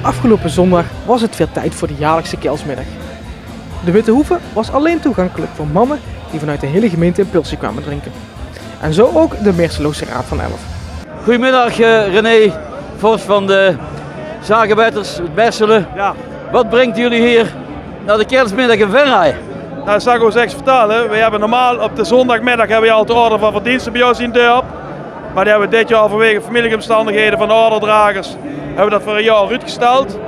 Afgelopen zondag was het weer tijd voor de jaarlijkse Kelsmiddag. De Witte Hoeve was alleen toegankelijk voor mannen die vanuit de hele gemeente een pilsje kwamen drinken. En zo ook de Meerseloze Raad van Elf. Goedemiddag René, Vos van de Zagenbetters uit Merselen. Ja. Wat brengt jullie hier naar de Kelsmiddag in Venray? Nou, dat zal ik eens vertellen. We hebben normaal op de zondagmiddag hebben we al de orde van verdiensten bij ons in de dorp. Maar die hebben we dit jaar vanwege familieomstandigheden van de orderdragers hebben we dat voor een jaar uitgesteld.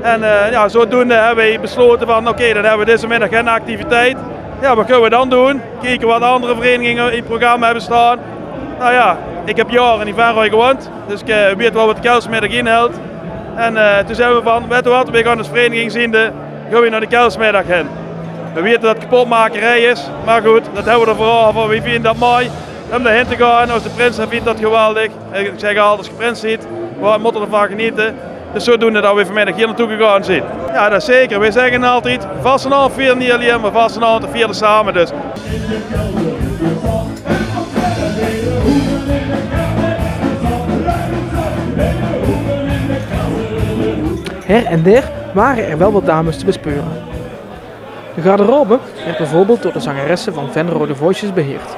En ja, zodoende hebben we besloten van oké, dan hebben we deze middag geen activiteit. Ja, wat kunnen we dan doen? Kijken wat andere verenigingen in het programma hebben staan. Nou ja, ik heb jaren in Venray gewoond, dus ik weet wel wat de Kelsmiddag inhoudt. En toen zijn we van, weet je wat, we gaan als vereniging ziende, gaan we naar de Kelsmiddag heen. We weten dat het kapotmakerij is, maar goed, dat hebben we er vooral van. Wie vindt dat mooi om daarheen te gaan? Als de prins vindt dat geweldig. En ik zeg altijd, als je prins ziet, we moeten ervan genieten. Dus zodoende dat we vanmiddag hier naartoe gegaan zijn. Ja, dat is zeker. Wij zeggen altijd, vastenavond vieren niet alleen, maar vastenavond vieren samen dus. Her en der waren er wel wat dames te bespeuren. De garderobe werd bijvoorbeeld door de zangeressen van Venrode Voices beheerd.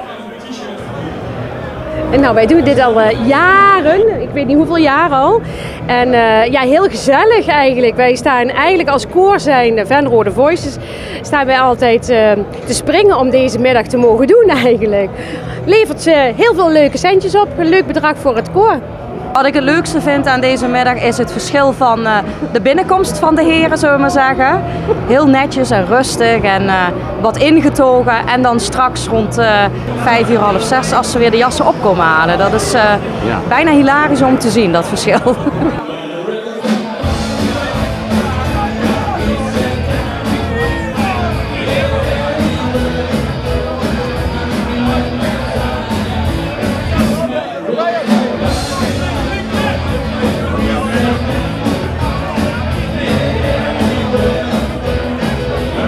En nou, wij doen dit al jaren, ik weet niet hoeveel jaar al. En ja, heel gezellig eigenlijk. Wij staan eigenlijk als koor zijnde Venrode Voices, staan wij altijd te springen om deze middag te mogen doen eigenlijk. Levert heel veel leuke centjes op, een leuk bedrag voor het koor. Wat ik het leukste vind aan deze middag is het verschil van de binnenkomst van de heren, zullen we maar zeggen. Heel netjes en rustig en wat ingetogen. En dan straks rond 5 uur, half 6 als ze weer de jassen opkomen halen. Dat is bijna hilarisch om te zien, dat verschil.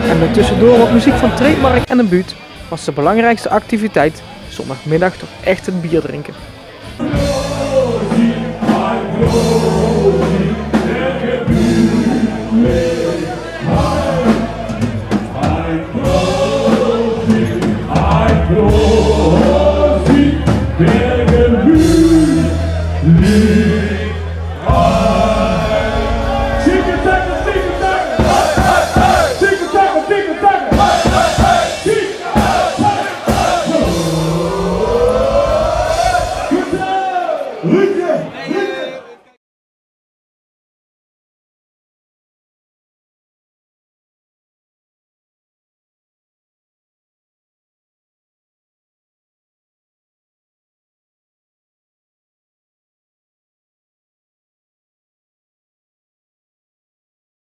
En met tussendoor wat muziek van Treedmark en een buurt was de belangrijkste activiteit zondagmiddag toch echt het bier drinken. Rieke!